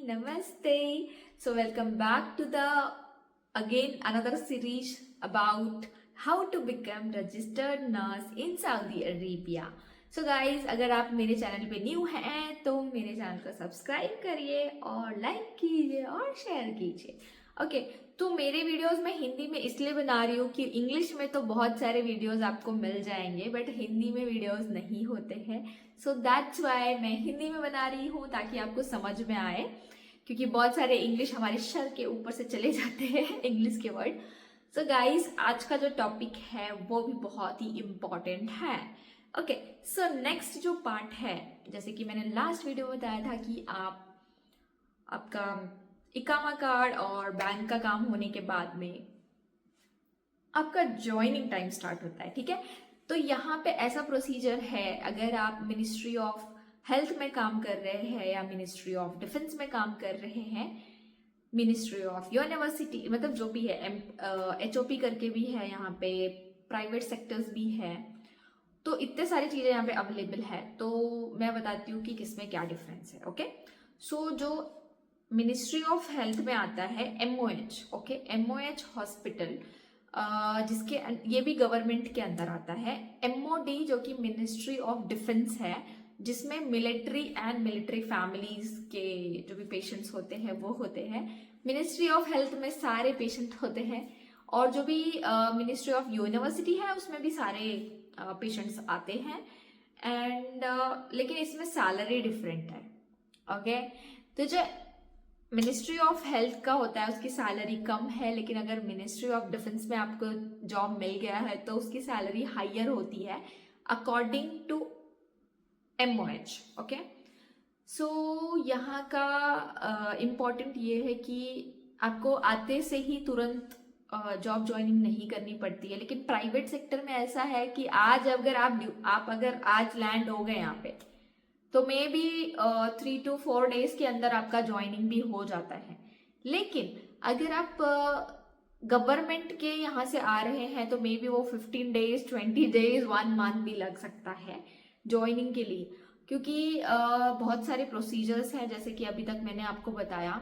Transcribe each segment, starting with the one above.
Namaste. So welcome back to the again another series about how to become registered nurse in Saudi Arabia. So guys, अगर आप मेरे channel पे new हैं तो मेरे channel को सब्सक्राइब करिए और लाइक कीजिए और शेयर कीजिए. ओके तो मेरे वीडियोस मैं हिंदी में इसलिए बना रही हूँ कि इंग्लिश में तो बहुत सारे वीडियोस आपको मिल जाएंगे बट हिंदी में वीडियोस नहीं होते हैं. सो दैट्स वाई मैं हिंदी में बना रही हूँ ताकि आपको समझ में आए, क्योंकि बहुत सारे इंग्लिश हमारे सर के ऊपर से चले जाते हैं इंग्लिश के वर्ड. सो गाइस, आज का जो टॉपिक है वो भी बहुत ही इम्पॉर्टेंट है. ओके सो नेक्स्ट जो पार्ट है, जैसे कि मैंने लास्ट वीडियो में बताया था कि आपका इकामा कार्ड और बैंक का काम होने के बाद में आपका ज्वाइनिंग टाइम स्टार्ट होता है. ठीक है, तो यहाँ पे ऐसा प्रोसीजर है, अगर आप मिनिस्ट्री ऑफ हेल्थ में काम कर रहे हैं या मिनिस्ट्री ऑफ डिफेंस में काम कर रहे हैं, मिनिस्ट्री ऑफ यूनिवर्सिटी, मतलब जो भी है, HOP करके भी है, यहाँ पे प्राइवेट सेक्टर्स भी है, तो इतने सारी चीज़ें यहाँ पे अवेलेबल है. तो मैं बताती हूँ कि किसमें क्या डिफरेंस है. ओके सो जो मिनिस्ट्री ऑफ हेल्थ में आता है MOH. ओके MOH हॉस्पिटल, जिसके ये भी गवर्नमेंट के अंदर आता है. MOD जो कि मिनिस्ट्री ऑफ डिफेंस है, जिसमें मिलिट्री एंड मिलिट्री फैमिलीज के जो भी पेशेंट्स होते हैं वो होते हैं. मिनिस्ट्री ऑफ हेल्थ में सारे पेशेंट होते हैं, और जो भी मिनिस्ट्री ऑफ यूनिवर्सिटी है उसमें भी सारे पेशेंट्स आते हैं. एंड लेकिन इसमें सैलरी डिफरेंट है. ओके तो जो मिनिस्ट्री ऑफ हेल्थ का होता है उसकी सैलरी कम है, लेकिन अगर मिनिस्ट्री ऑफ डिफेंस में आपको जॉब मिल गया है तो उसकी सैलरी हायर होती है according to MOH. Okay so यहाँ का इम्पॉर्टेंट ये है कि आपको आते से ही तुरंत जॉब ज्वाइनिंग नहीं करनी पड़ती है. लेकिन प्राइवेट सेक्टर में ऐसा है कि आज अगर आप अगर आज लैंड हो गए यहाँ पे तो मे बी 3 to 4 days के अंदर आपका ज्वाइनिंग भी हो जाता है. लेकिन अगर आप गवर्नमेंट के यहाँ से आ रहे हैं तो मे बी वो 15 days, 20 days, 1 month भी लग सकता है ज्वाइनिंग के लिए, क्योंकि बहुत सारे प्रोसीजर्स हैं जैसे कि अभी तक मैंने आपको बताया,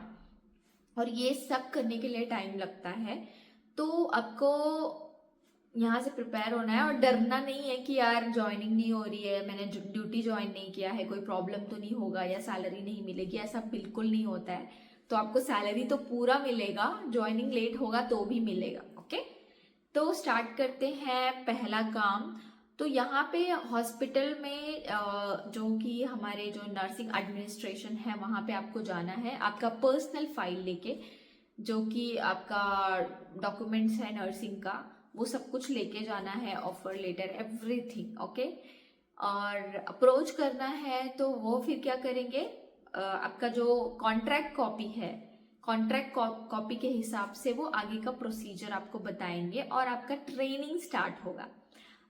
और ये सब करने के लिए टाइम लगता है. तो आपको यहाँ से प्रिपेयर होना है और डरना नहीं है कि यार ज्वाइनिंग नहीं हो रही है, मैंने ड्यूटी ज्वाइन नहीं किया है, कोई प्रॉब्लम तो नहीं होगा या सैलरी नहीं मिलेगी. ऐसा बिल्कुल नहीं होता है. तो आपको सैलरी तो पूरा मिलेगा, ज्वाइनिंग लेट होगा तो भी मिलेगा. ओके तो स्टार्ट करते हैं पहला काम. तो यहाँ पे हॉस्पिटल में जो कि हमारे जो नर्सिंग एडमिनिस्ट्रेशन है वहाँ पे आपको जाना है आपका पर्सनल फाइल लेके, जो कि आपका डॉक्यूमेंट्स है नर्सिंग का, वो सब कुछ लेके जाना है, ऑफर लेटर एवरीथिंग. ओके और अप्रोच करना है तो वो फिर क्या करेंगे, आपका जो कॉन्ट्रैक्ट कॉपी है, कॉन्ट्रैक्ट कॉपी के हिसाब से वो आगे का प्रोसीजर आपको बताएंगे और आपका ट्रेनिंग स्टार्ट होगा.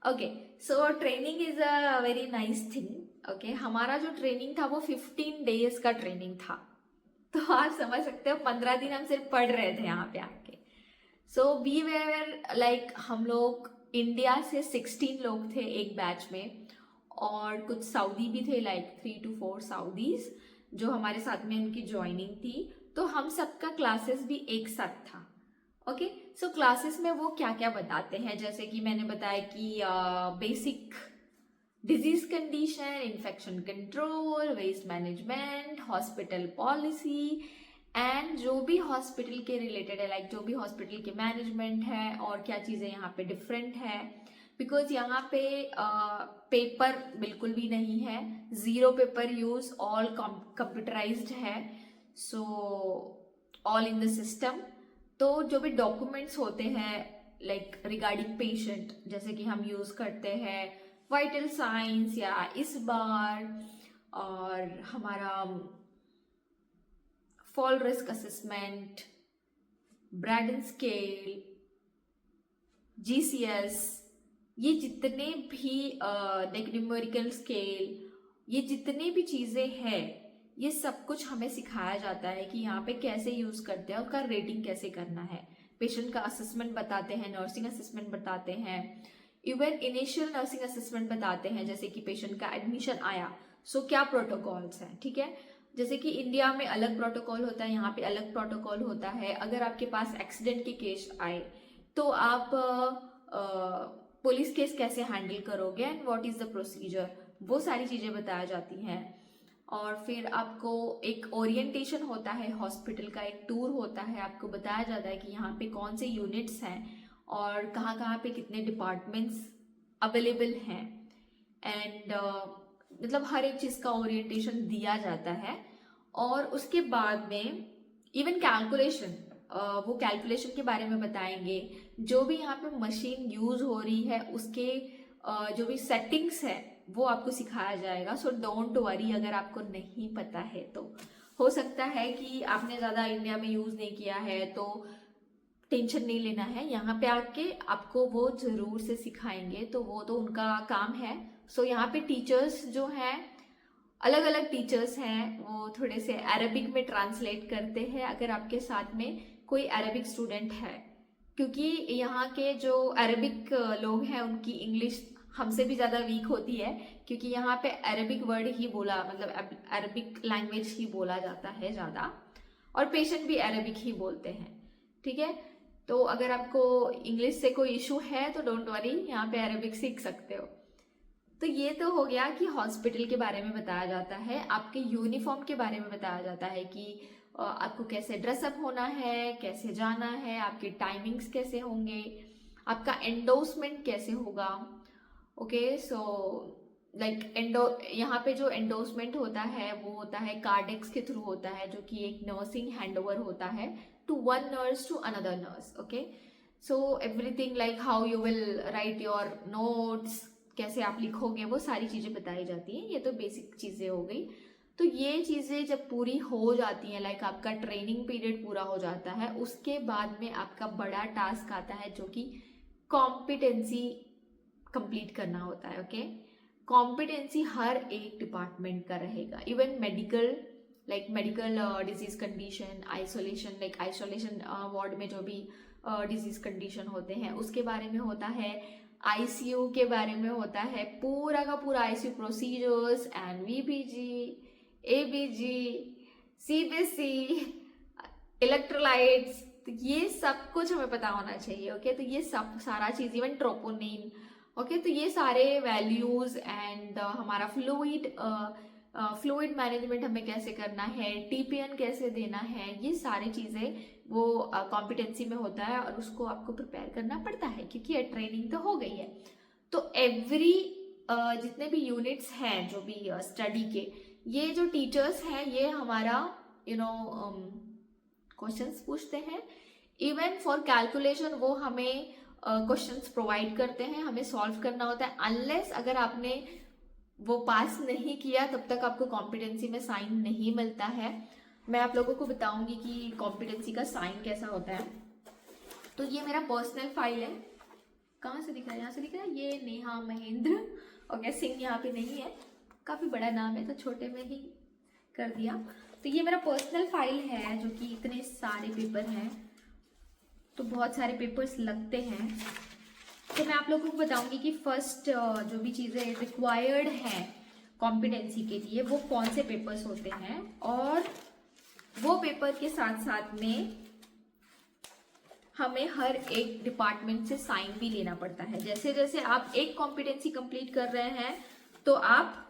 Okay so training is a very nice thing. Okay हमारा जो ट्रेनिंग था वो 15 days का ट्रेनिंग था. तो आप समझ सकते हो 15 दिन हम सिर्फ पढ़ रहे थे यहाँ पे आके. सो वी वेर लाइक, हम लोग इंडिया से 16 लोग थे एक बैच में, और कुछ सऊदी भी थे, लाइक 3 to 4 सऊदीज जो हमारे साथ में उनकी ज्वाइनिंग थी. तो हम सबका क्लासेस भी एक साथ था. ओके सो क्लासेस में वो क्या क्या बताते हैं, जैसे कि मैंने बताया कि basic disease condition, infection control, waste management, hospital policy, and जो भी हॉस्पिटल के रिलेटेड है, लाइक जो भी हॉस्पिटल के मैनेजमेंट है और क्या चीज़ें यहाँ पे डिफरेंट है. बिकॉज यहाँ पे पेपर बिल्कुल भी नहीं है, 0 पेपर यूज, ऑल कंप्यूटराइज्ड है. So all in the system. तो जो भी डॉक्यूमेंट्स होते हैं लाइक रिगार्डिंग पेशेंट, जैसे कि हम यूज करते हैं वाइटल साइंस या इस बार, और हमारा fall risk assessment, Braden scale, GCS, ये जितने भी न्यूमेरिकल स्केल, ये जितने भी चीज़ें हैं, ये सब कुछ हमें सिखाया जाता है कि यहाँ पे कैसे यूज़ करते हैं, उसका रेटिंग कैसे करना है. पेशेंट का असेसमेंट बताते हैं, नर्सिंग असेसमेंट बताते हैं, इवन इनिशियल नर्सिंग असेसमेंट बताते हैं, जैसे कि पेशेंट का एडमिशन आया सो क्या प्रोटोकॉल्स हैं. ठीक है जैसे कि इंडिया में अलग प्रोटोकॉल होता है, यहाँ पे अलग प्रोटोकॉल होता है। अगर आपके पास एक्सीडेंट के केस आए तो आप पुलिस केस कैसे हैंडल करोगे and what is the procedure, वो सारी चीज़ें बताया जाती हैं। और फिर आपको एक ओरिएंटेशन होता है, हॉस्पिटल का एक टूर होता है, आपको बताया जाता है कि यहाँ पे कौन से यूनिट्स हैं और कहाँ कहाँ पे कितने डिपार्टमेंट्स अवेलेबल हैं एंड मतलब हर एक चीज़ का ओरिएंटेशन दिया जाता है। और उसके बाद में इवन कैलकुलेशन, वो कैलकुलेशन के बारे में बताएंगे। जो भी यहाँ पे मशीन यूज़ हो रही है उसके जो भी सेटिंग्स है वो आपको सिखाया जाएगा। सो डोंट वरी अगर आपको नहीं पता है तो। हो सकता है कि आपने ज़्यादा इंडिया में यूज़ नहीं किया है तो टेंशन नहीं लेना है, यहाँ पे आके आपको वो ज़रूर से सिखाएंगे, तो वो तो उनका काम है। सो यहाँ पे टीचर्स जो हैं अलग अलग टीचर्स हैं, वो थोड़े से अरबिक में ट्रांसलेट करते हैं अगर आपके साथ में कोई अरबिक स्टूडेंट है, क्योंकि यहाँ के जो अरबिक लोग हैं उनकी इंग्लिश हमसे भी ज़्यादा वीक होती है, क्योंकि यहाँ पे अरबिक वर्ड ही बोला, मतलब अरबिक लैंग्वेज ही बोला जाता है ज़्यादा, और पेशेंट भी अरबिक ही बोलते हैं। ठीक है, तो अगर आपको इंग्लिश से कोई इशू है तो डोंट वरी, यहाँ पे अरबिक सीख सकते हो। तो ये तो हो गया कि हॉस्पिटल के बारे में बताया जाता है, आपके यूनिफॉर्म के बारे में बताया जाता है कि आपको कैसे ड्रेसअप होना है, कैसे जाना है, आपके टाइमिंग्स कैसे होंगे, आपका एंडोर्समेंट कैसे होगा। ओके, सो लाइक यहाँ पे जो एंडोर्समेंट होता है वो होता है कार्डेक्स के थ्रू होता है, जो कि एक नर्सिंग हैंडओवर होता है to one nurse to another nurse. Okay, so everything like how you will write your notes, कैसे आप लिखोगे, वो सारी चीज़ें बताई जाती हैं। ये तो बेसिक चीज़ें हो गई। तो ये चीज़ें जब पूरी हो जाती हैं, लाइक आपका ट्रेनिंग पीरियड पूरा हो जाता है, उसके बाद में आपका बड़ा टास्क आता है जो कि कॉम्पिटेंसी कंप्लीट करना होता है। ओके, कॉम्पिटेंसी हर एक डिपार्टमेंट का रहेगा, even medical, like medical disease condition, isolation, like isolation ward में जो भी डिजीज कंडीशन होते हैं उसके बारे में होता है, आईसीयू के बारे में होता है, पूरा का पूरा ICU procedures, NVBG, ABG, CBC, electrolytes, तो ये सब कुछ हमें पता होना चाहिए। ओके, तो ये सब सारा चीज़, इवन ट्रोपोनिन, ओके, तो ये सारे वैल्यूज़ एंड हमारा फ्लूइड मैनेजमेंट हमें कैसे करना है, टीपीएन कैसे देना है, ये सारी चीज़ें वो कॉम्पिटेंसी में होता है और उसको आपको प्रिपेयर करना पड़ता है, क्योंकि ट्रेनिंग तो हो गई है। तो एवरी जितने भी यूनिट्स हैं जो भी स्टडी के, ये जो टीचर्स हैं ये हमारा क्वेश्चंस पूछते हैं। इवन फॉर कैलकुलेशन वो हमें क्वेश्चंस प्रोवाइड करते हैं, हमें सॉल्व करना होता है। अनलेस अगर आपने वो पास नहीं किया तब तक आपको कॉम्पिटेंसी में साइन नहीं मिलता है। मैं आप लोगों को बताऊंगी कि कॉम्पिटेंसी का साइन कैसा होता है। तो ये मेरा पर्सनल फाइल है, कहाँ से दिख रहा है, यहाँ से दिख रहा है, ये नेहा महेंद्र। ओके, सिंह यहाँ पे नहीं है, काफ़ी बड़ा नाम है तो छोटे में ही कर दिया। तो ये मेरा पर्सनल फाइल है जो कि इतने सारे पेपर हैं, तो बहुत सारे पेपर्स लगते हैं। तो मैं आप लोगों को बताऊंगी कि फर्स्ट जो भी चीज़ें रिक्वायर्ड हैं कॉम्पिटेंसी के लिए वो कौन से पेपर्स होते हैं, और वो पेपर के साथ साथ में हमें हर एक डिपार्टमेंट से साइन भी लेना पड़ता है। जैसे जैसे आप एक कॉम्पिटेंसी कंप्लीट कर रहे हैं तो आप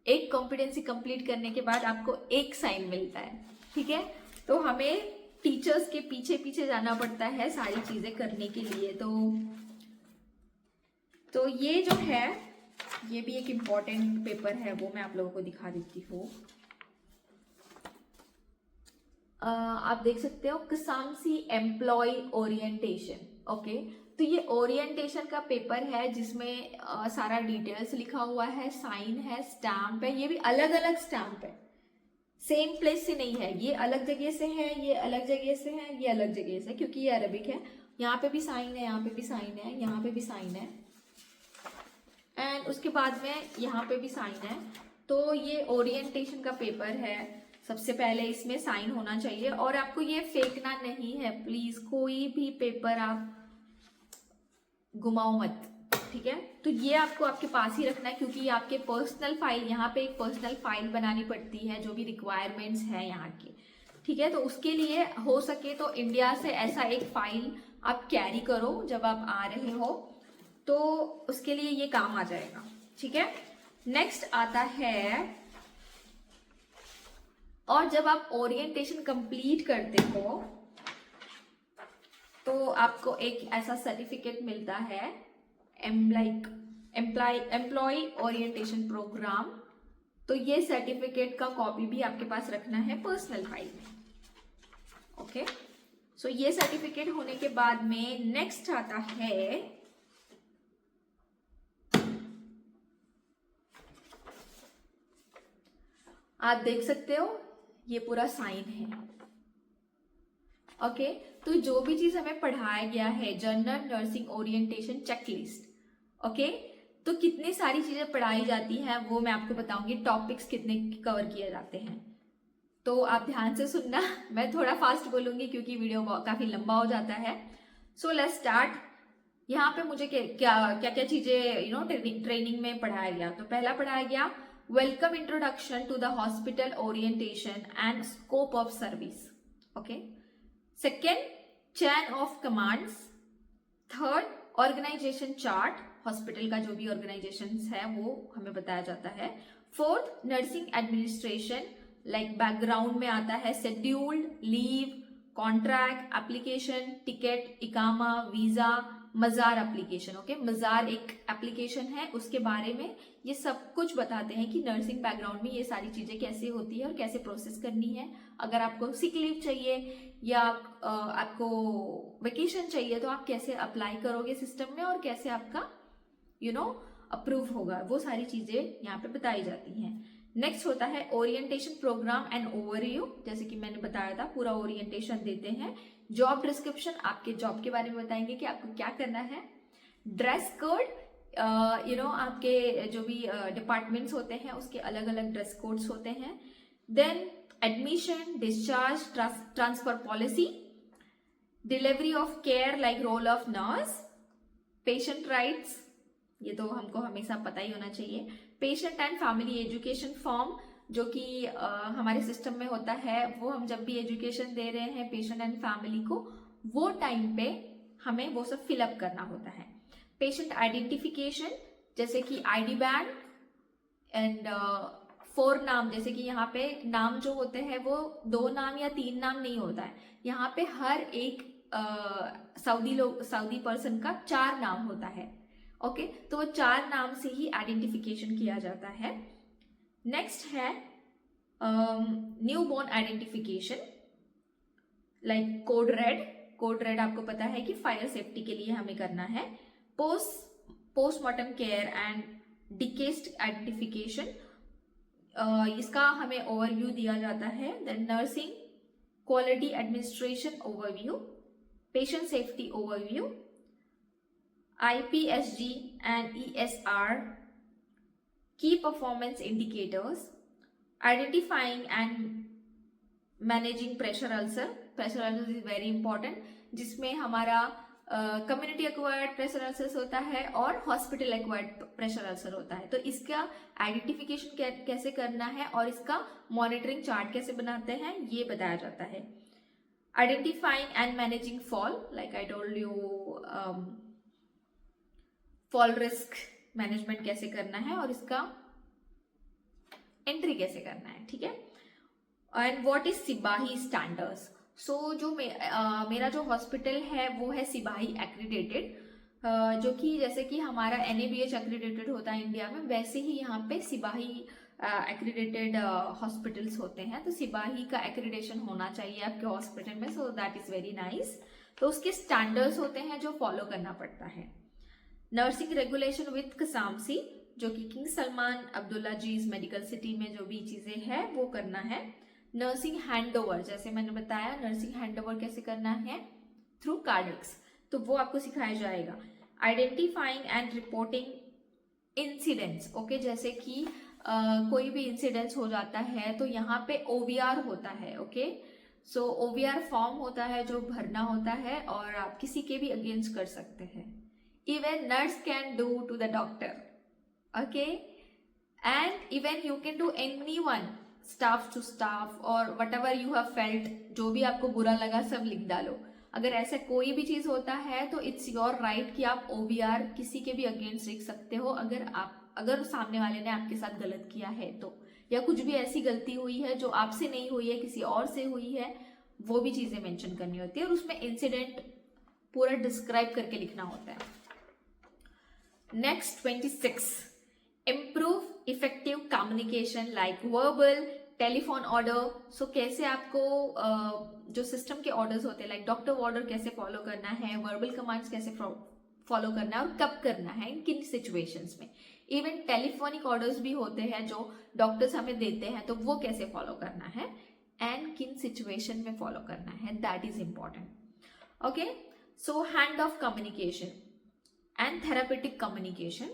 एक कॉम्पिटेंसी कंप्लीट करने के बाद आपको एक साइन मिलता है। ठीक है, तो हमें टीचर्स के पीछे पीछे जाना पड़ता है सारी चीज़ें करने के लिए। तो ये जो है ये भी एक इम्पॉर्टेंट पेपर है, वो मैं आप लोगों को दिखा देती हूँ। आप देख सकते हो किसामसी एम्प्लॉय ओरिएंटेशन। ओके, तो ये ओरिएंटेशन का पेपर है जिसमें सारा डिटेल्स लिखा हुआ है, साइन है, स्टैम्प है। ये भी अलग अलग स्टैम्प है, सेम प्लेस से नहीं है, ये अलग जगह से है, ये अलग जगह से है, ये अलग जगह से, क्योंकि ये अरबिक है। यहाँ पे भी साइन है, यहाँ पे भी साइन है, यहाँ पे भी साइन है, एंड उसके बाद में यहाँ पे भी साइन है। तो ये ओरिएंटेशन का पेपर है। सबसे पहले इसमें साइन होना चाहिए और आपको ये फेंकना नहीं है, प्लीज कोई भी पेपर आप घुमाओ मत। ठीक है। तो ये आपको आपके पास ही रखना है, क्योंकि ये आपके पर्सनल फाइल, यहाँ पे एक पर्सनल फाइल बनानी पड़ती है जो भी रिक्वायरमेंट्स है यहाँ के, ठीक है। तो उसके लिए हो सके तो इंडिया से ऐसा एक फाइल आप कैरी करो जब आप आ रहे हो, तो उसके लिए ये काम आ जाएगा, ठीक है। नेक्स्ट आता है, और जब आप ओरिएंटेशन कंप्लीट करते हो तो आपको एक ऐसा सर्टिफिकेट मिलता है, एम्प्लॉय ओरिएंटेशन प्रोग्राम। तो ये सर्टिफिकेट का कॉपी भी आपके पास रखना है पर्सनल फाइल में, ओके। सो ये सर्टिफिकेट होने के बाद में नेक्स्ट आता है आप देख सकते हो ये पूरा साइन है, ओके। तो जो भी चीज हमें पढ़ाया गया है, general nursing orientation checklist, okay. तो कितनी सारी चीजें पढ़ाई जाती हैं वो मैं आपको बताऊंगी, टॉपिक्स कितने कवर किए जाते हैं, तो आप ध्यान से सुनना। मैं थोड़ा फास्ट बोलूंगी क्योंकि वीडियो काफी लंबा हो जाता है। So let's start. यहाँ पे मुझे क्या क्या चीजें ट्रेनिंग में पढ़ाया गया। तो पहला पढ़ाया गया welcome introduction to the hospital orientation and scope of service, okay. Second, chain of commands. Third, organisation chart, hospital का जो भी ऑर्गेनाइजेशन है वो हमें बताया जाता है। Fourth, nursing administration, like background में आता है scheduled, leave, contract, application, ticket, इकामा, वीजा, मजार एप्लीकेशन, ओके। मजार एक एप्लीकेशन है, उसके बारे में ये सब कुछ बताते हैं कि नर्सिंग बैकग्राउंड में ये सारी चीजें कैसे होती है और कैसे प्रोसेस करनी है। अगर आपको सिक लीव चाहिए या आपको वेकेशन चाहिए तो आप कैसे अप्लाई करोगे सिस्टम में और कैसे आपका अप्रूव होगा, वो सारी चीजें यहाँ पे बताई जाती हैं। नेक्स्ट होता है ओरिएंटेशन प्रोग्राम एंड ओवरव्यू, जैसे कि मैंने बताया था पूरा ओरिएंटेशन देते हैं। जॉब डिस्क्रिप्शन, आपके जॉब के बारे में बताएंगे कि आपको क्या करना है। ड्रेस कोड, आपके जो भी डिपार्टमेंट्स होते हैं उसके अलग अलग ड्रेस कोड्स होते हैं। Then admission, discharge, transfer policy, delivery of care like role of nurse, patient rights, ये तो हमको हमेशा पता ही होना चाहिए। Patient and family education form, जो कि हमारे सिस्टम में होता है, वो हम जब भी एजुकेशन दे रहे हैं पेशेंट एंड फैमिली को, वो टाइम पे हमें वो सब फिलअप करना होता है। पेशेंट आइडेंटिफिकेशन, जैसे कि आईडी बैंड एंड 4 नाम, जैसे कि यहाँ पे नाम जो होते हैं वो 2 नाम या 3 नाम नहीं होता है, यहाँ पे हर एक सऊदी पर्सन का 4 नाम होता है, ओके। तो वो 4 नाम से ही आइडेंटिफिकेशन किया जाता है। नेक्स्ट है newborn identification, like code red आपको पता है कि फायर सेफ्टी के लिए हमें करना है। Postmortem care and deceased identification, इसका हमें ओवरव्यू दिया जाता है। Then nursing quality administration overview, patient safety overview, IPSG and ESR, key performance indicators, identifying and managing pressure ulcer is very important, जिसमें हमारा कम्युनिटी एक्वायर्ड प्रेशर अल्सर होता है और हॉस्पिटल एक्वायर्ड प्रेशर अल्सर होता है। तो इसका आइडेंटिफिकेशन कैसे करना है और इसका मॉनिटरिंग चार्ट कैसे बनाते हैं ये बताया जाता है। Identifying and managing fall, like I told you, fall risk management कैसे करना है और इसका एंट्री कैसे करना है, ठीक है। एंड व्हाट इज सिपाही स्टैंडर्ड्स। सो जो मेरा जो हॉस्पिटल है वो है सिपाही एक्रीडेटेड, जो कि जैसे कि हमारा NABH एक्रीडेटेड होता है इंडिया में, वैसे ही यहाँ पे सिपाही एक्रीडेटेड हॉस्पिटल्स होते हैं। तो सिपाही का एक्रीडेशन होना चाहिए आपके हॉस्पिटल में, so that is very nice. तो उसके स्टैंडर्ड्स होते हैं जो फॉलो करना पड़ता है। नर्सिंग रेगुलेशन विद कसामसी, जो कि king Salman Abdulaziz medical city में जो भी चीजें हैं वो करना है। नर्सिंग हैंडओवर, जैसे मैंने बताया नर्सिंग हैंडओवर कैसे करना है थ्रू कार्डिक्स, तो वो आपको सिखाया जाएगा। Identifying and reporting incidents, okay, जैसे कि कोई भी इंसिडेंट्स हो जाता है तो यहाँ पे OVR होता है, ओके। सो OVR फॉर्म होता है जो भरना होता है और आप किसी के भी अगेंस्ट कर सकते हैं। even nurse can do to the doctor. Okay, and even you can do anyone, staff to staff or whatever you have felt, जो भी आपको बुरा लगा सब लिख डालो. अगर ऐसा कोई भी चीज होता है तो इट्स योर राइट कि आप OVR किसी के भी अगेंस्ट लिख सकते हो, अगर सामने वाले ने आपके साथ गलत किया है तो, या कुछ भी ऐसी गलती हुई है जो आपसे नहीं हुई है किसी और से हुई है, वो भी चीजें मेंशन करनी होती है और उसमें इंसिडेंट पूरा डिस्क्राइब करके लिखना होता है. Next 26, improve effective communication like verbal, telephone order. So कैसे आपको जो सिस्टम के ऑर्डर्स होते हैं लाइक डॉक्टर ऑर्डर कैसे फॉलो करना है, वर्बल कमांड्स कैसे फॉलो करना है और कब करना है, इन किन सिचुएशंस में. इवन टेलीफोनिक ऑर्डर्स भी होते हैं जो डॉक्टर्स हमें देते हैं, तो वो कैसे फॉलो करना है एंड किन सिचुएशन में फॉलो करना है, that is important. Okay, so hand off communication and therapeutic communication,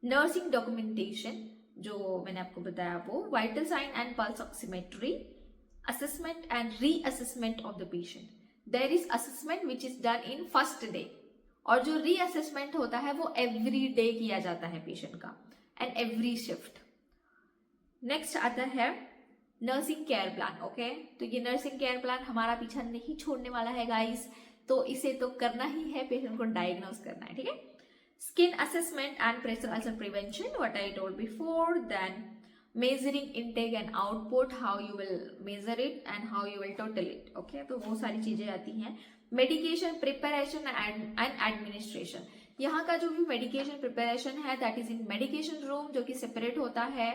nursing documentation जो मैंने आपको बताया वो, vital sign and pulse oximetry, assessment and reassessment of the patient. There is assessment which is done in first day, और जो reassessment होता है वो एवरी डे किया जाता है पेशेंट का एंड एवरी शिफ्ट. नेक्स्ट आता है नर्सिंग केयर प्लान. ओके, तो ये नर्सिंग केयर प्लान हमारा पीछा नहीं छोड़ने वाला है गाइस, तो इसे तो करना ही है, पेशेंट को डायग्नोज करना है. ठीक है, skin assessment and pressure ulcer prevention, what I told before. Then measuring intake and output, how you will measure it and how you will total it. Okay, तो वो सारी चीजें आती हैं. मेडिकेशन प्रिपरेशन एंड एडमिनिस्ट्रेशन, यहाँ का जो भी मेडिकेशन प्रिपरेशन है that is in medication room, जो कि सेपरेट होता है.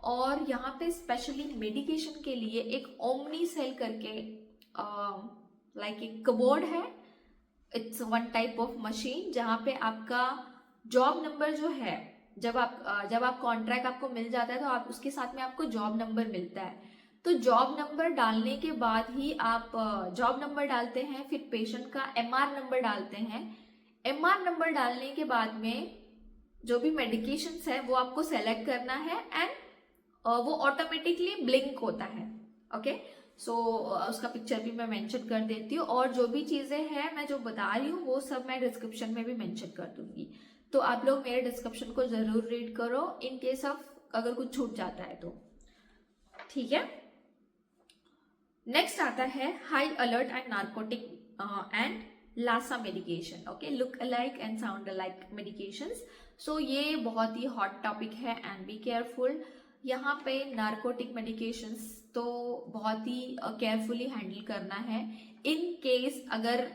और यहाँ पे स्पेशली मेडिकेशन के लिए एक ओमनी सेल करके लाइक एक कबोर्ड है. It's one type of machine जहाँ पे आपका जॉब नंबर जो है, जब आप कॉन्ट्रैक्ट आपको मिल जाता है तो आप उसके साथ में आपको जॉब नंबर मिलता है. तो जॉब नंबर डालने के बाद ही आप जॉब नंबर डालते हैं, फिर पेशेंट का MR नंबर डालते हैं. MR नंबर डालने के बाद में जो भी मेडिकेशंस है वो आपको सेलेक्ट करना है एंड वो ऑटोमेटिकली ब्लिंक होता है. ओके, सो उसका पिक्चर भी मैं मेंशन कर देती हूँ, और जो भी चीजें हैं मैं जो बता रही हूँ वो सब मैं डिस्क्रिप्शन में भी मेंशन कर दूंगी. तो आप लोग मेरे डिस्क्रिप्शन को जरूर रीड करो इन केस ऑफ अगर कुछ छूट जाता है तो. ठीक है, नेक्स्ट आता है high alert and narcotic and LASA medication. Okay, look alike and sound alike medications. So ये बहुत ही हॉट टॉपिक है एंड बी केयरफुल. यहाँ पे नार्कोटिक मेडिकेशंस तो बहुत ही केयरफुली हैंडल करना है. इन केस अगर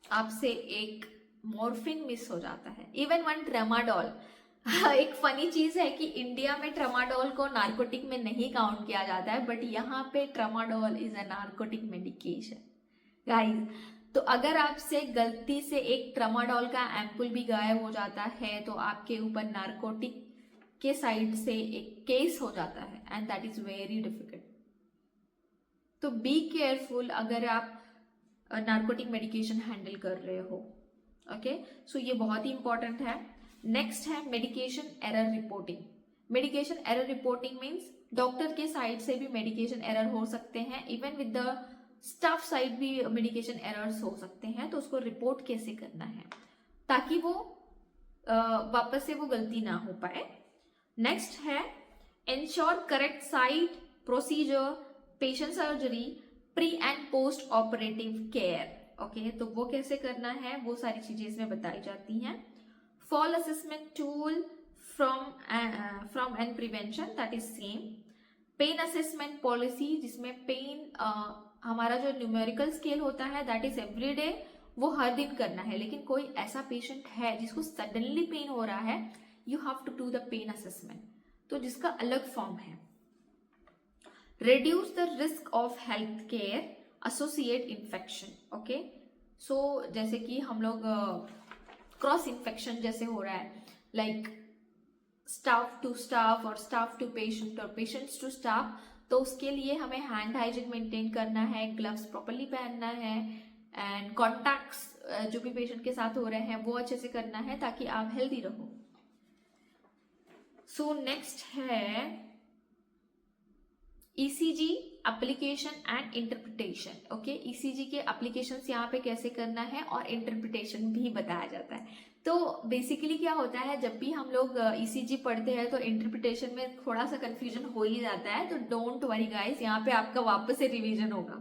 आपसे एक मॉर्फिन मिस हो जाता है, इवन वन ट्रेमाडोल. एक फनी चीज है कि इंडिया में ट्रेमाडोल को नार्कोटिक में नहीं काउंट किया जाता है, बट यहाँ पे tramadol is a narcotic medication guys. तो अगर आपसे गलती से एक ट्रेमाडोल का एम्पुल भी गायब हो जाता है तो आपके ऊपर नार्कोटिक के साइड से एक केस हो जाता है and that is very difficult. तो बी केयरफुल अगर आप नार्कोटिक मेडिकेशन हैंडल कर रहे हो. ओके, सो ये बहुत ही इंपॉर्टेंट है. नेक्स्ट है medication error reporting. Medication error reporting means doctor के साइड से भी मेडिकेशन एरर हो सकते हैं, even with the staff side भी मेडिकेशन एरर्स हो सकते हैं. तो उसको रिपोर्ट कैसे करना है ताकि वो वापस से वो गलती ना हो पाए. नेक्स्ट है ensure correct site, procedure, patient surgery, pre and post operative care. Okay, तो वो कैसे करना है वो सारी चीजें इसमें बताई जाती हैं. Fall assessment tool from and prevention, that is same. Pain assessment policy, जिसमें पेन हमारा जो न्यूमेरिकल स्केल होता है दैट इज एवरी डे, वो हर दिन करना है. लेकिन कोई ऐसा पेशेंट है जिसको सडनली पेन हो रहा है, you have to do the pain assessment, तो जिसका अलग फॉर्म है. reduce the risk of health care associate infection. Okay, so जैसे कि हम लोग क्रॉस इन्फेक्शन जैसे हो रहा है, लाइक स्टाफ टू स्टाफ और स्टाफ टू पेशेंट और पेशेंट्स टू स्टाफ, तो उसके लिए हमें हैंड हाइजीन मेंटेन करना है, ग्लव्स प्रॉपरली पहनना है एंड कॉन्टैक्ट्स जो भी पेशेंट के साथ हो रहे हैं वो अच्छे से करना है ताकि आप हेल्दी रहो. सो नेक्स्ट है ECG application and interpretation. Okay, ECG के एप्लीकेशंस यहाँ पे कैसे करना है और इंटरप्रिटेशन भी बताया जाता है। तो बेसिकली क्या होता है, जब भी हम लोग ईसीजी पढ़ते हैं तो इंटरप्रिटेशन में थोड़ा सा कंफ्यूजन हो ही जाता है, तो डोंट वरी गाइस, यहाँ पे आपका वापस से रिवीजन होगा।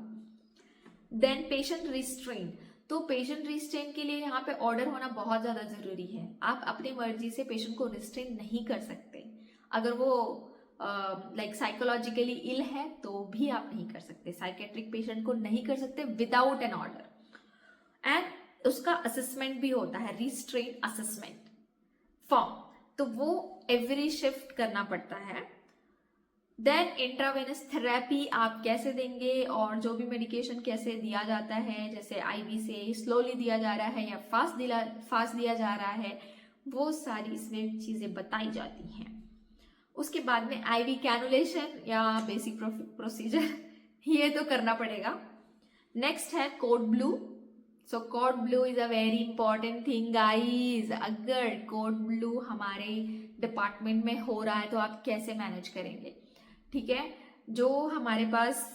Then patient restraint. तो पेशेंट रिस्ट्रेन के लिए यहाँ पे ऑर्डर होना बहुत ज्यादा जरूरी है। आप अपनी मर्जी से पेशेंट को रिस्ट्रेन नहीं कर सकते। अगर वो लाइक साइकोलॉजिकली इल है तो भी आप नहीं कर सकते। साइकेट्रिक पेशेंट को नहीं कर सकते विदाउट एन ऑर्डर। एंड उसका असेसमेंट भी होता है, रिस्ट्रेन असेसमेंट फॉर्म, तो वो एवरी शिफ्ट करना पड़ता है। देन इंट्रावेनस थेरेपी आप कैसे देंगे और जो भी मेडिकेशन कैसे दिया जाता है, जैसे आईवी से स्लोली दिया जा रहा है या फास्ट दिया जा रहा है, वो सारी इसमें चीजें बताई जाती हैं। उसके बाद में आईवी कैनुलेशन या बेसिक प्रोसीजर ये तो करना पड़ेगा। नेक्स्ट है code blue. So code blue is a very important thing guys. अगर कोड ब्लू हमारे डिपार्टमेंट में हो रहा है तो आप कैसे मैनेज करेंगे, ठीक है। जो हमारे पास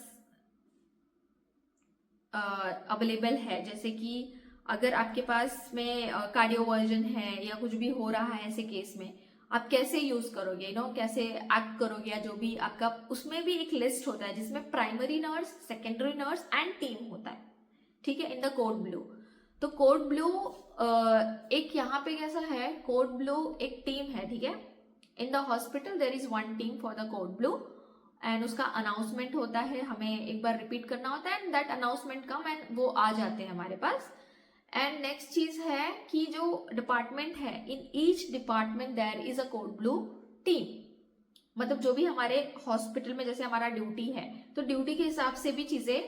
अवेलेबल है, जैसे कि अगर आपके पास में कार्डियोवर्जन है या कुछ भी हो रहा है ऐसे केस में, आप कैसे यूज करोगे, कैसे एक्ट करोगे, या जो भी आपका, उसमें भी एक लिस्ट होता है जिसमें primary nurse, secondary nurse and team होता है, ठीक है, इन द कोड ब्लू। तो कोड ब्लू एक यहाँ पे कैसा है, कोड ब्लू एक टीम है, ठीक है। In the hospital there is one team for the code blue and उसका अनाउंसमेंट होता है, हमें एक बार रिपीट करना होता है and that announcement come and वो आ जाते हैं हमारे पास। एंड नेक्स्ट चीज है कि जो डिपार्टमेंट है, in each department there is a code blue team. मतलब जो भी हमारे हॉस्पिटल में जैसे हमारा ड्यूटी है, तो ड्यूटी के हिसाब से भी चीजें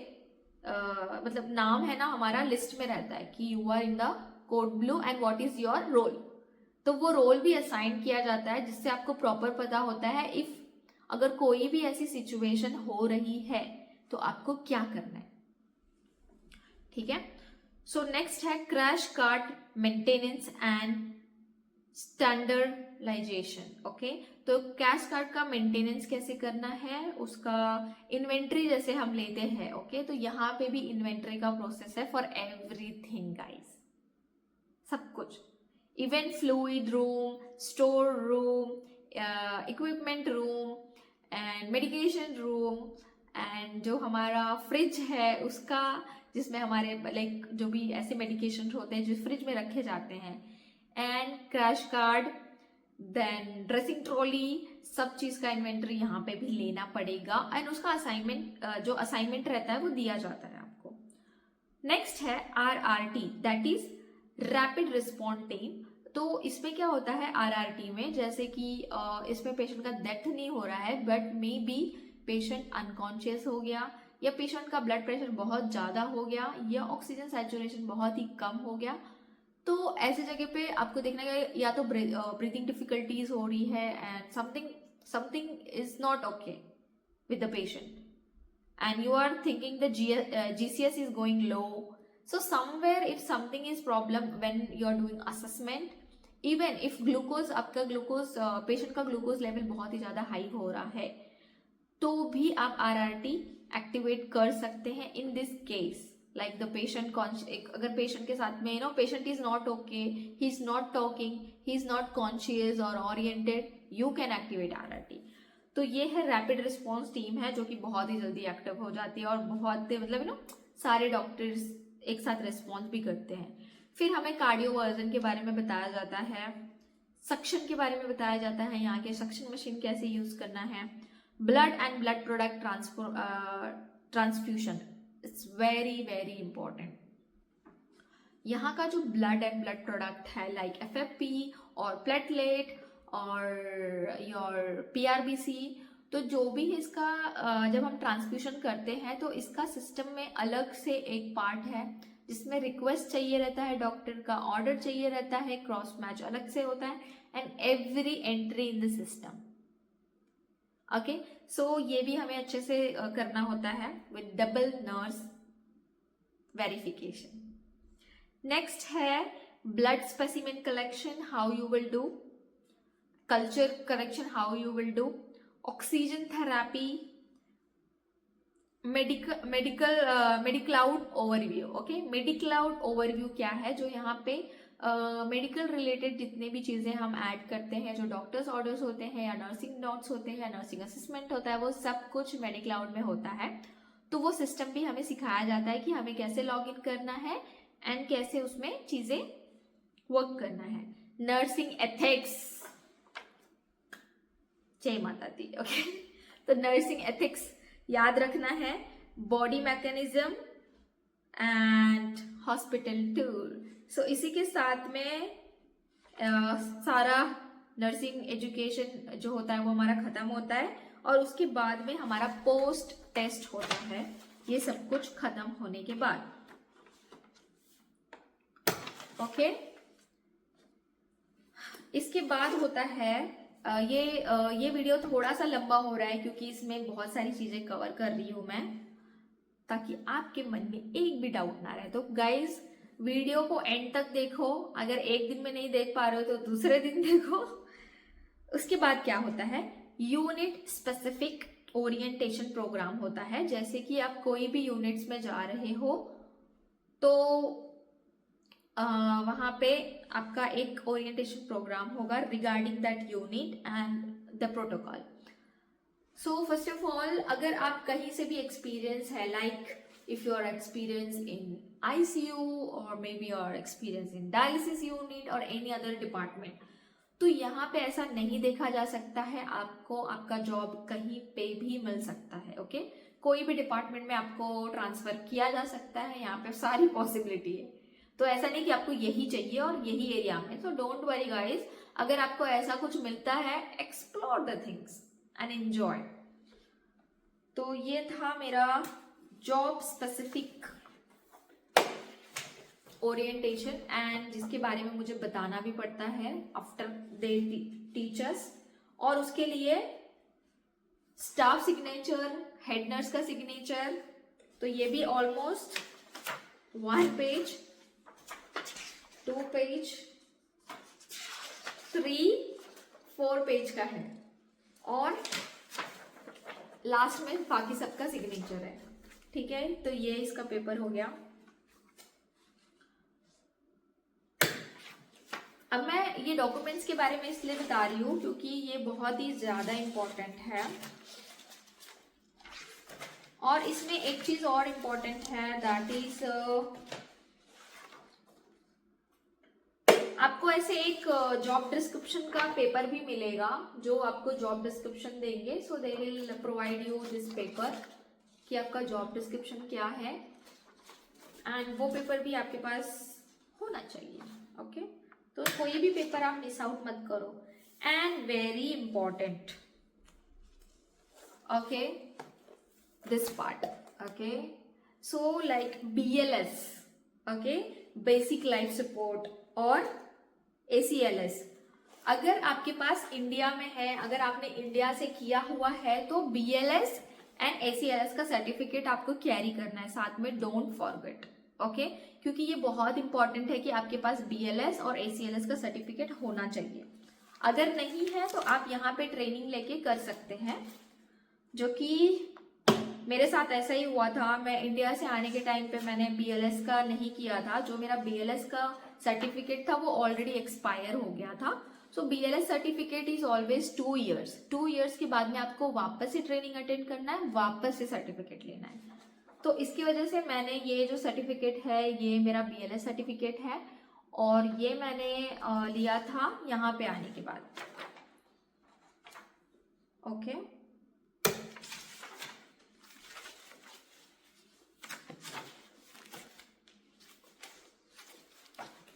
मतलब नाम है ना हमारा लिस्ट में रहता है कि you are in the code blue and what is your role. तो वो रोल भी असाइन किया जाता है जिससे आपको प्रॉपर पता होता है इफ अगर कोई भी ऐसी सिचुएशन हो रही है तो आपको क्या करना है, ठीक है। सो नेक्स्ट है crash card maintenance and standardisation. Okay, तो कैश कार्ड का मेंटेनेंस कैसे करना है, उसका इन्वेंट्री जैसे हम लेते हैं, ओके, तो यहाँ पे भी इन्वेंट्री का प्रोसेस है फॉर एवरीथिंग गाइस, सब कुछ, even fluid room, store room, equipment room and medication room and जो हमारा फ्रिज है उसका, जिसमें हमारे लाइक जो भी ऐसे मेडिकेशन होते हैं जो फ्रिज में रखे जाते हैं, and crash card, then dressing trolley, सब चीज का इन्वेंटरी यहाँ पे भी लेना पड़ेगा एंड उसका असाइनमेंट जो असाइनमेंट रहता है वो दिया जाता है आपको। नेक्स्ट है RRT, that is rapid response team. तो इसमें क्या होता है RRT में, जैसे कि इसमें पेशेंट का डेथ नहीं हो रहा है but may be patient unconscious हो गया, या पेशेंट का ब्लड प्रेशर बहुत ज्यादा हो गया, या ऑक्सीजन सैचुरेशन बहुत ही कम हो गया, तो ऐसे जगह पे आपको देखना है या तो ब्रीथिंग डिफिकल्टीज हो रही है and something is not okay with the patient and you are thinking the GCS is going low. So somewhere if something is problem when you are doing assessment, even if glucose, आपका glucose patient का glucose level बहुत ही ज्यादा high हो रहा है, तो भी आप RRT एक्टिवेट कर सकते हैं in this case. Like the patient अगर पेशेंट के साथ में patient is not okay, he is not talking, he is not conscious और oriented, you can activate RRT। तो ये है रैपिड रिस्पॉन्स टीम है जो कि बहुत ही जल्दी एक्टिव हो जाती है और बहुत मतलब सारे डॉक्टर्स एक साथ रिस्पॉन्स भी करते हैं। फिर हमें कार्डियोवर्जन के बारे में बताया जाता है, सक्शन के बारे में बताया जाता है, यहाँ के सक्शन मशीन कैसे यूज करना है, blood and blood product transfusion, it's very very important. यहाँ का जो ब्लड एंड ब्लड प्रोडक्ट है लाइक FFP और प्लेटलेट और योर PRBC, तो जो भी इसका जब हम ट्रांसफ्यूशन करते हैं तो इसका सिस्टम में अलग से एक पार्ट है जिसमें रिक्वेस्ट चाहिए रहता है, डॉक्टर का ऑर्डर चाहिए रहता है, क्रॉस मैच अलग से होता है and every entry in the system. Okay, so ये भी हमें अच्छे से करना होता है with double nurse verification. Next है blood specimen collection, how you will do, culture correction, how you will do, oxygen therapy, MediCloud overview. Okay, MediCloud overview क्या है, जो यहाँ पे मेडिकल रिलेटेड जितने भी चीज़ें हम ऐड करते हैं, जो डॉक्टर्स ऑर्डर्स होते हैं या नर्सिंग नोट्स होते हैं, नर्सिंग असेसमेंट होता है, वो सब कुछ मेडिक्लाउड में होता है। तो वो सिस्टम भी हमें सिखाया जाता है कि हमें कैसे लॉग इन करना है एंड कैसे उसमें चीज़ें वर्क करना है। नर्सिंग एथिक्स, जय माता दी। ओके, तो नर्सिंग एथिक्स याद रखना है, body mechanism and hospital tour. So इसी के साथ में सारा नर्सिंग एजुकेशन जो होता है वो हमारा खत्म होता है, और उसके बाद में हमारा पोस्ट टेस्ट होता है, ये सब कुछ खत्म होने के बाद। ओके, इसके बाद होता है ये वीडियो थोड़ा सा लंबा हो रहा है क्योंकि इसमें बहुत सारी चीजें कवर कर रही हूं मैं, ताकि आपके मन में एक भी डाउट ना रहे। तो गाइज, वीडियो को एंड तक देखो, अगर एक दिन में नहीं देख पा रहे हो तो दूसरे दिन देखो। उसके बाद क्या होता है, यूनिट स्पेसिफिक ओरिएंटेशन प्रोग्राम होता है। जैसे कि आप कोई भी यूनिट्स में जा रहे हो तो वहाँ पे आपका एक ओरिएंटेशन प्रोग्राम होगा regarding that unit and the protocol. So first of all, अगर आप कहीं से भी एक्सपीरियंस है, like if you are experienced in ICU or maybe you are experienced in dialysis unit or any other department, तो यहाँ पे ऐसा नहीं देखा जा सकता है, आपको आपका जॉब कहीं पे भी मिल सकता है। ओके, कोई भी डिपार्टमेंट में आपको ट्रांसफर किया जा सकता है, यहाँ पे सारी पॉसिबिलिटी है। तो ऐसा नहीं कि आपको यही चाहिए और यही एरिया में। तो डोंट वरी गाइज, अगर आपको ऐसा कुछ मिलता है, explore the things and enjoy. तो ये था मेरा जॉब स्पेसिफिक ओरिएंटेशन, एंड जिसके बारे में मुझे बताना भी पड़ता है आफ्टर दे टीचर्स, और उसके लिए स्टाफ सिग्नेचर, हेड नर्स का सिग्नेचर, तो ये भी ऑलमोस्ट 1 पेज, 2 पेज, 3, 4 पेज का है, और लास्ट में बाकी सबका सिग्नेचर है। ठीक है, तो ये इसका पेपर हो गया। अब मैं ये डॉक्यूमेंट्स के बारे में इसलिए बता रही हूँ क्योंकि ये बहुत ही ज्यादा इम्पोर्टेंट है, और इसमें एक चीज और इम्पोर्टेंट है, दैट इज आपको ऐसे एक जॉब डिस्क्रिप्शन का पेपर भी मिलेगा, जो आपको जॉब डिस्क्रिप्शन देंगे। So they will provide you this paper कि आपका जॉब डिस्क्रिप्शन क्या है, एंड वो पेपर भी आपके पास होना चाहिए। ओके, तो कोई भी पेपर आप मिस आउट मत करो। And very important, okay, this part. Okay, so like BLS, okay, basic life support, और ACLS, अगर आपके पास इंडिया में है, अगर आपने इंडिया से किया हुआ है, तो BLS एंड ACLS का सर्टिफिकेट आपको कैरी करना है साथ में, डोंट फॉरगेट। ओके, क्योंकि ये बहुत इंपॉर्टेंट है कि आपके पास BLS और ACLS का सर्टिफिकेट होना चाहिए। अगर नहीं है तो आप यहाँ पे ट्रेनिंग लेके कर सकते हैं, जो कि मेरे साथ ऐसा ही हुआ था। मैं इंडिया से आने के टाइम पे मैंने BLS का नहीं किया था, जो मेरा BLS का सर्टिफिकेट था वो ऑलरेडी एक्सपायर हो गया था। सो BLS certificate is always 2 years। 2 years के बाद में आपको वापस से ट्रेनिंग अटेंड करना है, वापस से सर्टिफिकेट लेना है। तो इसकी वजह से मैंने ये जो सर्टिफिकेट है, ये मेरा BLS सर्टिफिकेट है, और ये मैंने लिया था यहाँ पे आने के बाद। ओके,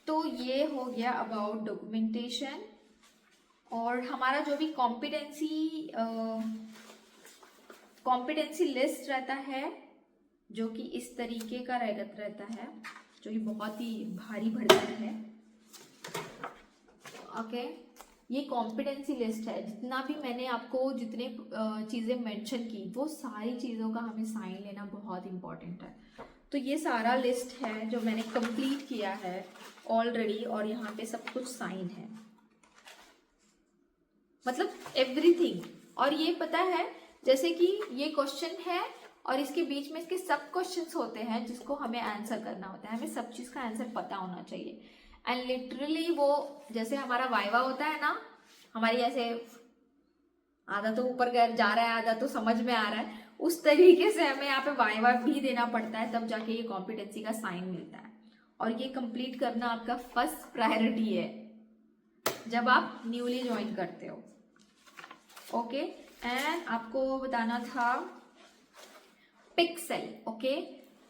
तो ये हो गया अबाउट डॉक्यूमेंटेशन। और हमारा जो भी कॉम्पिटेंसी लिस्ट रहता है, जो कि इस तरीके का रहता है, जो कि बहुत ही भारी भरकम है। ओके, ये कॉम्पिटेंसी लिस्ट है। जितना भी मैंने आपको जितने चीज़ें मेंशन की, वो सारी चीज़ों का हमें साइन लेना बहुत इम्पोर्टेंट है। तो ये सारा लिस्ट है जो मैंने कंप्लीट किया है ऑलरेडी, और यहाँ पे सब कुछ साइन है, मतलब एवरीथिंग। और ये पता है, जैसे कि ये क्वेश्चन है और इसके बीच में इसके सब क्वेश्चंस होते हैं जिसको हमें आंसर करना होता है, हमें सब चीज़ का आंसर पता होना चाहिए। एंड लिटरली वो जैसे हमारा वाइवा होता है ना, हमारी ऐसे आधा तो ऊपर जा रहा है, आधा तो समझ में आ रहा है, उस तरीके से हमें यहाँ पे वाइवा भी देना पड़ता है, तब जाके ये कॉम्पिटेंसी का साइन मिलता है। और ये कंप्लीट करना आपका फर्स्ट प्रायोरिटी है जब आप न्यूली ज्वाइन करते हो। ओके, एंड आपको बताना था पिक्सेल। ओके,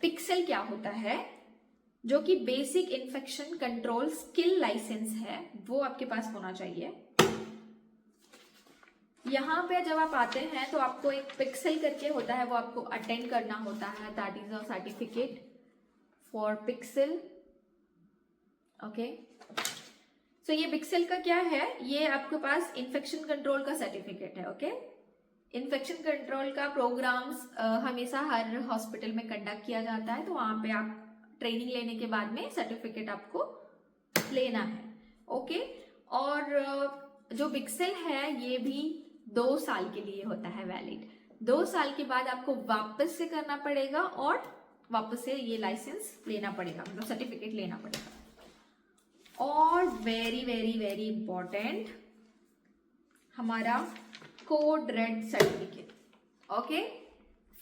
पिक्सेल क्या होता है, जो कि basic infection control skill licence है, वो आपके पास होना चाहिए। यहाँ पे जब आप आते हैं तो आपको एक पिक्सेल करके होता है, वो आपको अटेंड करना होता है, that is a certificate for pixel. Okay, so ये पिक्सेल का क्या है, ये आपके पास इन्फेक्शन कंट्रोल का सर्टिफिकेट है। ओके, इन्फेक्शन कंट्रोल का प्रोग्राम्स हमेशा हर हॉस्पिटल में कंडक्ट किया जाता है, तो वहाँ पे आप ट्रेनिंग लेने के बाद में सर्टिफिकेट आपको लेना है। ओके, और जो पिक्सेल है ये भी 2 साल के लिए होता है वैलिड। 2 साल के बाद आपको वापस से करना पड़ेगा और वापस से ये लाइसेंस लेना पड़ेगा, मतलब सर्टिफिकेट लेना पड़ेगा। और वेरी वेरी वेरी इंपॉर्टेंट हमारा code red certificate. Okay,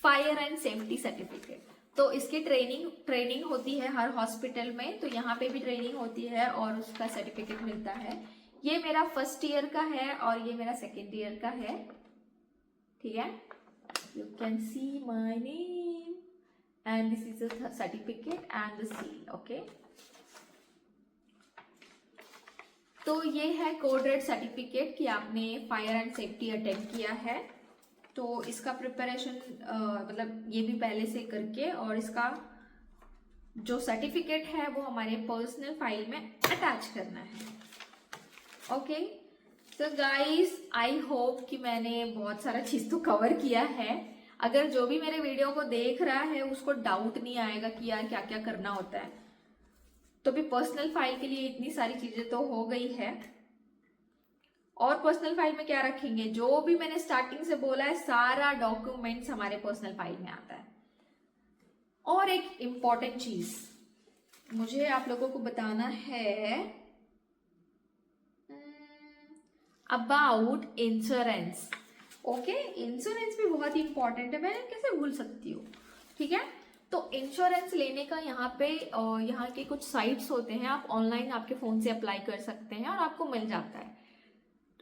fire and safety certificate. तो इसकी ट्रेनिंग होती है हर हॉस्पिटल में, तो यहाँ पे भी ट्रेनिंग होती है और उसका सर्टिफिकेट मिलता है। ये मेरा फर्स्ट ईयर का है और ये मेरा सेकेंड ईयर का है। ठीक है, you can see my name and this is the certificate and the seal. Okay, तो ये है कोड रेड सर्टिफिकेट कि आपने फायर एंड सेफ्टी अटेंड किया है। तो इसका प्रिपरेशन मतलब ये भी पहले से करके, और इसका जो सर्टिफिकेट है वो हमारे पर्सनल फाइल में अटैच करना है। Okay, so guys I hope कि मैंने बहुत सारा चीज तो कवर किया है। अगर जो भी मेरे वीडियो को देख रहा है उसको डाउट नहीं आएगा कि यार क्या क्या करना होता है, तो भी पर्सनल फाइल के लिए इतनी सारी चीजें तो हो गई है। और पर्सनल फाइल में क्या रखेंगे, जो भी मैंने स्टार्टिंग से बोला है सारा डॉक्यूमेंट्स हमारे पर्सनल फाइल में आता है। और एक इम्पॉर्टेंट चीज मुझे आप लोगों को बताना है अबाउट इंश्योरेंस। ओके, इंश्योरेंस भी बहुत इंपॉर्टेंट है, मैं कैसे भूल सकती हूँ। ठीक है, तो इंश्योरेंस लेने का यहाँ पे यहाँ के कुछ साइट्स होते हैं, आप ऑनलाइन आपके फोन से अप्लाई कर सकते हैं और आपको मिल जाता है।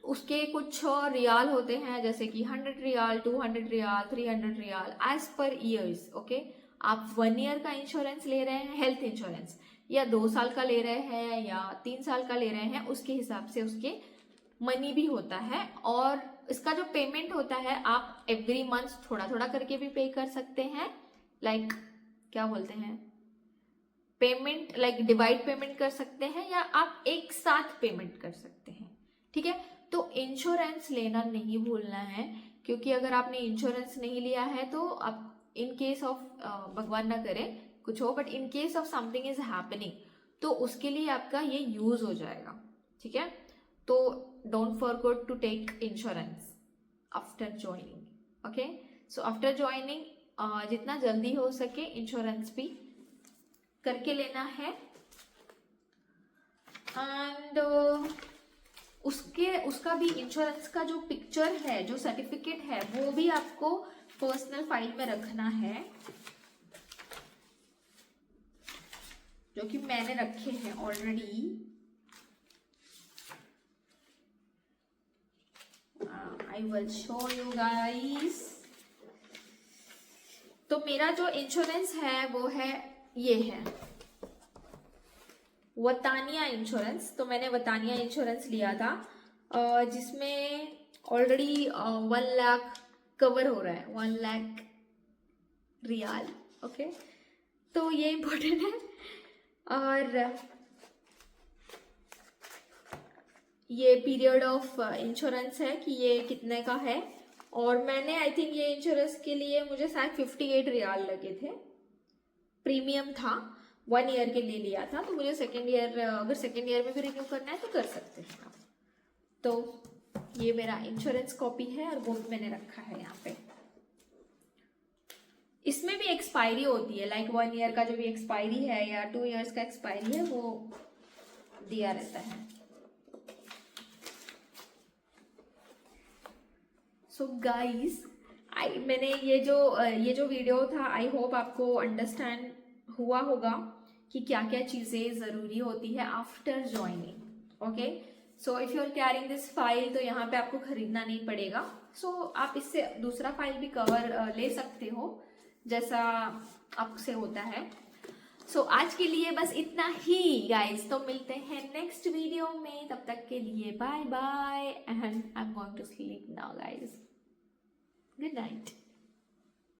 उसके कुछ रियाल होते हैं, जैसे कि 100 riyal, 200 riyal, 300 riyal as per years. Okay, आप 1 ईयर का इंश्योरेंस ले रहे हैं हेल्थ इंश्योरेंस, या 2 साल का ले रहे हैं या 3 साल का ले रहे हैं, उसके हिसाब से उसके मनी भी होता है। और इसका जो पेमेंट होता है आप एवरी मंथ थोड़ा थोड़ा करके भी पे कर सकते हैं, लाइक क्या बोलते हैं पेमेंट, लाइक डिवाइड पेमेंट कर सकते हैं, या आप एक साथ पेमेंट कर सकते हैं। ठीक है, तो इंश्योरेंस लेना नहीं भूलना है, क्योंकि अगर आपने इंश्योरेंस नहीं लिया है तो आप इन केस ऑफ भगवान ना करे कुछ हो, but in case of something is happening तो उसके लिए आपका ये यूज हो जाएगा। ठीक है, तो don't forget to take insurance after joining. Okay, so after joining जितना जल्दी हो सके इंश्योरेंस भी करके लेना है। एंड उसका भी इंश्योरेंस का जो पिक्चर है, जो सर्टिफिकेट है, वो भी आपको पर्सनल फाइल में रखना है, जो कि मैंने रखे हैं already. I will show you guys. तो मेरा जो इंश्योरेंस है वो है, ये है वतानिया इंश्योरेंस। तो मैंने वतानिया इंश्योरेंस लिया था जिसमें ऑलरेडी 1 लाख कवर हो रहा है, 1 लाख रियाल। ओके, तो ये इम्पोर्टेंट है। और ये पीरियड ऑफ इंश्योरेंस है कि ये कितने का है, और मैंने आई थिंक ये इंश्योरेंस के लिए मुझे शायद 58 रियाल लगे थे, प्रीमियम था, 1 ईयर के लिए लिया था। तो मुझे सेकेंड ईयर, अगर सेकेंड ईयर में भी रिन्यू करना है तो कर सकते हैं आप। तो ये मेरा इंश्योरेंस कॉपी है और वो मैंने रखा है यहाँ पे। इसमें भी एक्सपायरी होती है, लाइक 1 ईयर का जो भी एक्सपायरी है या 2 ईयर्स का एक्सपायरी है वो दिया रहता है। सो गाइस मैंने ये जो वीडियो था, आई होप आपको अंडरस्टैंड हुआ होगा कि क्या क्या चीज़ें ज़रूरी होती है after joining. Okay, so if you are carrying this file तो यहाँ पे आपको खरीदना नहीं पड़ेगा। सो आप इससे दूसरा फाइल भी कवर ले सकते हो जैसा आपसे होता है। सो आज के लिए बस इतना ही गाइस, तो मिलते हैं नेक्स्ट वीडियो में, तब तक के लिए bye bye and I am going to sleep now guys, good night.